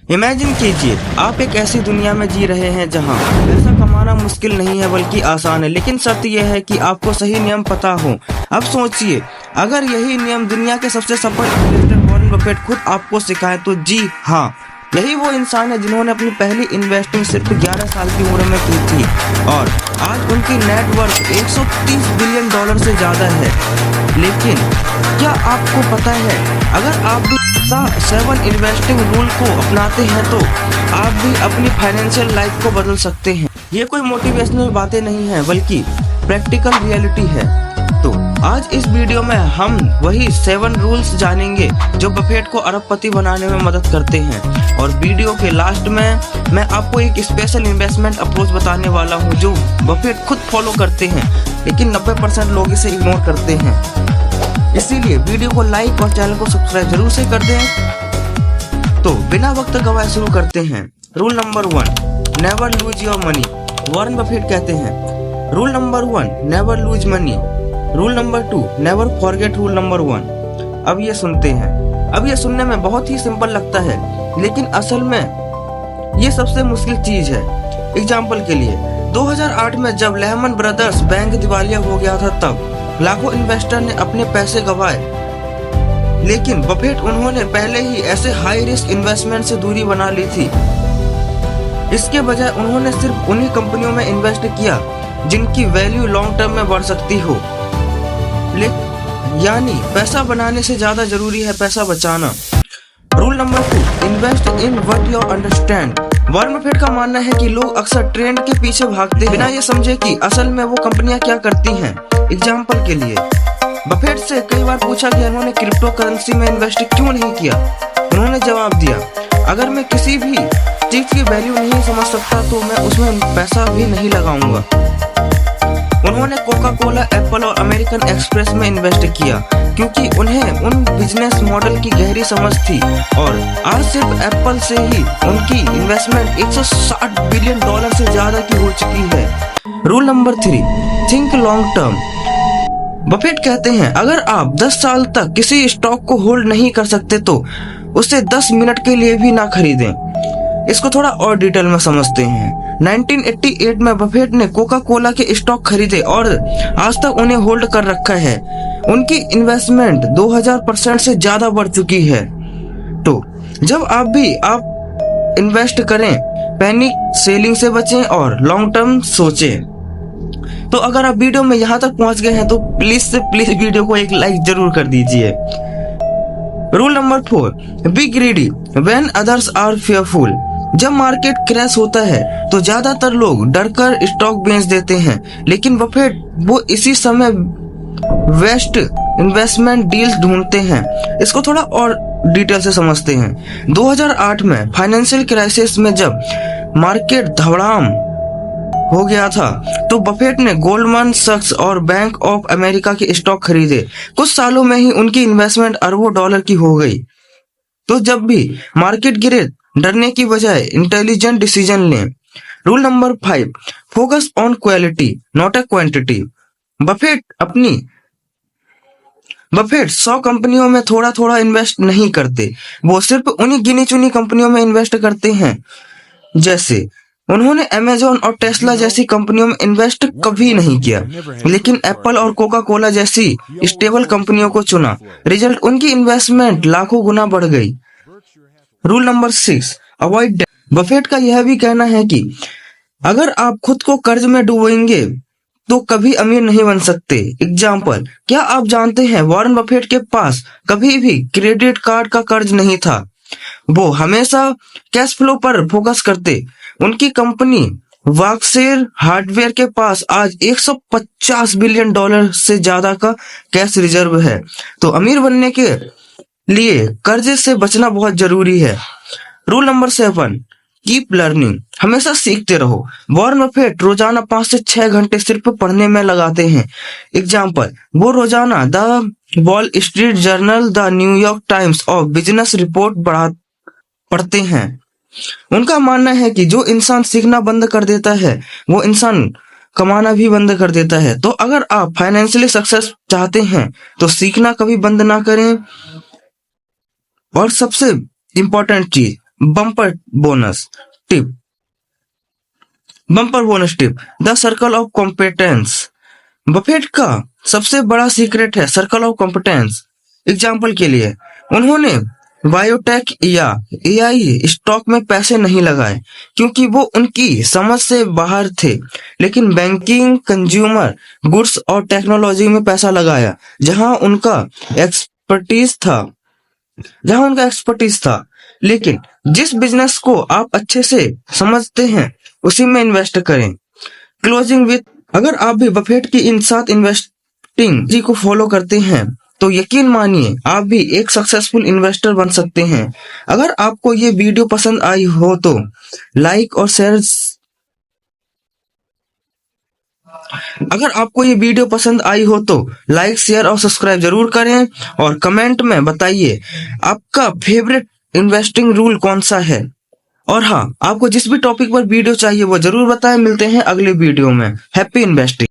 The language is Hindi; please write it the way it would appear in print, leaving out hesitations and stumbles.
इमेजिन कीजिए आप एक ऐसी दुनिया में जी रहे हैं जहां पैसा कमाना मुश्किल नहीं है बल्कि आसान है, लेकिन शर्त यह है कि आपको सही नियम पता हो। अब सोचिए, अगर यही नियम दुनिया के सबसे सफल इन्वेस्टर वॉरेन बफेट खुद आपको सिखाए तो जी हाँ, यही वो इंसान है जिन्होंने अपनी पहली इन्वेस्टिंग सिर्फ 11 साल की उम्र में की थी और आज उनकी नेटवर्थ 130 बिलियन डॉलर से ज्यादा है। लेकिन क्या आपको पता है, अगर आप भी 7 इन्वेस्टिंग रूल को अपनाते हैं तो आप भी अपनी फाइनेंशियल लाइफ को बदल सकते हैं। ये कोई मोटिवेशनल बातें नहीं है बल्कि प्रैक्टिकल रियलिटी है। तो आज इस वीडियो में हम वही 7 रूल्स जानेंगे जो बफेट को अरबपति बनाने में मदद करते हैं। और वीडियो के लास्ट में मैं आपको एक स्पेशल इन्वेस्टमेंट अप्रोच बताने वाला हूं जो बफेट खुद फॉलो करते हैं, लेकिन 90% लोग इसे इग्नोर करते हैं। इसीलिए वीडियो को लाइक और चैनल को सब्सक्राइब जरूर से कर दें। तो बिना वक्त गवाए शुरू करते हैं। Rule number 1, never lose your money. Warren Buffett कहते हैं, rule number 1, never lose money. Rule number 2, never forget rule number 1। अब ये सुनते हैं। अब ये सुनने में बहुत ही सिंपल लगता है, लेकिन असल में ये सबसे मुश्किल चीज है। एग्जाम्पल के लिए 2008 में जब लेहमन ब्रदर्स बैंक दिवालिया हो गया था, तब लाखों इन्वेस्टर ने अपने पैसे गंवाए, लेकिन बफेट उन्होंने पहले ही ऐसे हाई रिस्क इन्वेस्टमेंट से दूरी बना ली थी। इसके बजाय उन्होंने सिर्फ उन्हीं कंपनियों में इन्वेस्ट किया जिनकी वैल्यू लॉन्ग टर्म में बढ़ सकती हो। यानी पैसा बनाने से ज्यादा जरूरी है पैसा बचाना। Rule number 2, invest in what you understand. Warren Buffett का मानना है कि लोग अक्सर ट्रेंड के पीछे भागते हैं बिना ये समझे कि असल में वो कंपनियां क्या करती हैं। एग्जाम्पल के लिए बफेट से कई बार पूछा कि उन्होंने क्रिप्टो करेंसी में इन्वेस्ट क्यों नहीं किया। उन्होंने जवाब दिया, अगर मैं किसी भी चीज की वैल्यू नहीं समझ सकता तो मैं उसमें पैसा भी नहीं लगाऊंगा। उन्होंने कोका कोला, एप्पल और अमेरिकन एक्सप्रेस में इन्वेस्ट किया क्योंकि उन्हें उन बिजनेस मॉडल की गहरी समझ थी और आज सिर्फ एप्पल से ही उनकी इन्वेस्टमेंट 160 बिलियन डॉलर से ज्यादा की हो चुकी है। Rule number 3, think long term. Buffett कहते हैं, अगर आप 10 साल तक किसी स्टॉक को होल्ड नहीं कर सकते तो उसे 10 मिनट के लिए भी ना खरीदें। इसको थोड़ा और डिटेल में समझते हैं। 1988 में बफेट ने कोका कोला के स्टॉक खरीदे और आज तक उन्हें होल्ड कर रखा है। उनकी इन्वेस्टमेंट 2000% से ज्यादा बढ़ चुकी है। तो जब आप इन्वेस्ट करें, पैनिक सेलिंग से बचें और लॉन्ग टर्म सोचें। तो अगर आप वीडियो में यहाँ तक पहुंच गए हैं तो प्लीज से प्लीज वीडियो को एक लाइक जरूर कर दीजिए। Rule number 4, be greedy when others are fearful. जब मार्केट क्रैश होता है तो ज्यादातर लोग डरकर स्टॉक बेच देते हैं, लेकिन बफेट वो इसी समय वेस्ट इन्वेस्टमेंट डील्स ढूंढते हैं। इसको थोड़ा और डिटेल से समझते हैं। 2008 में फाइनेंशियल क्राइसिस में जब मार्केट धड़ाम हो गया था तो बफेट ने गोल्डमैन सैक्स और बैंक ऑफ अमेरिका के स्टॉक खरीदे। कुछ सालों में ही उनकी इन्वेस्टमेंट अरबों डॉलर की हो गई। तो जब भी मार्केट गिरे, डरने की बजाय इंटेलिजेंट डिसीजन लें। Rule number 5, focus on quality not a quantity. Buffett 100 कंपनियों में थोड़ा थोड़ा इन्वेस्ट नहीं करते, वो सिर्फ उन्हीं गिनी चुनी कंपनियों में इन्वेस्ट करते हैं। जैसे उन्होंने अमेज़न और टेस्ला जैसी कंपनियों में इन्वेस्ट कभी नहीं किया, लेकिन एप्पल और कोका कोला जैसी स्टेबल कंपनियों को चुना। रिजल्ट, उनकी इन्वेस्टमेंट लाखों गुना बढ़ गई। Rule number 6, avoid debt. Buffett का यह भी कहना है कि अगर आप खुद को कर्ज में डूबेंगे तो कभी अमीर नहीं बन सकते। एग्जाम्पल, क्या आप जानते हैं वॉरेन बफेट के पास कभी भी क्रेडिट कार्ड का कर्ज नहीं था। वो हमेशा कैश फ्लो पर फोकस करते। उनकी कंपनी वाक्सेर हार्डवेयर के पास आज 150 बिलियन डॉलर से ज्यादा का कैश रिजर्व है। तो अमीर बनने के लिए कर्जे से बचना बहुत जरूरी है। Rule number 7, keep learning. हमेशा सीखते रहो। वॉरेन बफेट रोजाना 5 से 6 घंटे सिर्फ पढ़ने में लगाते हैं। एग्जाम्पल, वो रोजाना the wall street journal, the New York times और बिजनेस रिपोर्ट पढ़ते हैं। उनका मानना है कि जो इंसान सीखना बंद कर देता है वो इंसान कमाना भी बंद कर देता है। तो अगर आप फाइनेंशियली सक्सेस चाहते हैं तो सीखना कभी बंद ना करें। और सबसे इम्पोर्टेंट चीज, bumper bonus tip the circle of competence. Buffett का सबसे बड़ा सीक्रेट है सर्कल ऑफ कॉम्पिटेंस। एग्जाम्पल के लिए उन्होंने बायोटेक या एआई स्टॉक में पैसे नहीं लगाए क्योंकि वो उनकी समझ से बाहर थे, लेकिन बैंकिंग, कंज्यूमर गुड्स और टेक्नोलॉजी में पैसा लगाया जहां उनका एक्सपर्टीज था। लेकिन जिस बिजनेस को आप अच्छे से समझते हैं उसी में इन्वेस्ट करें। क्लोजिंग विथ, अगर आप भी बफेट की इन 7 इन्वेस्टिंग जी को फॉलो करते हैं तो यकीन मानिए आप भी एक सक्सेसफुल इन्वेस्टर बन सकते हैं। अगर आपको ये वीडियो पसंद आई हो तो लाइक और शेयर और सब्सक्राइब जरूर करें और कमेंट में बताइए आपका फेवरेट इन्वेस्टिंग रूल कौन सा है। और हाँ, आपको जिस भी टॉपिक पर वीडियो चाहिए वो जरूर बताएं। मिलते हैं अगले वीडियो में। Happy investing.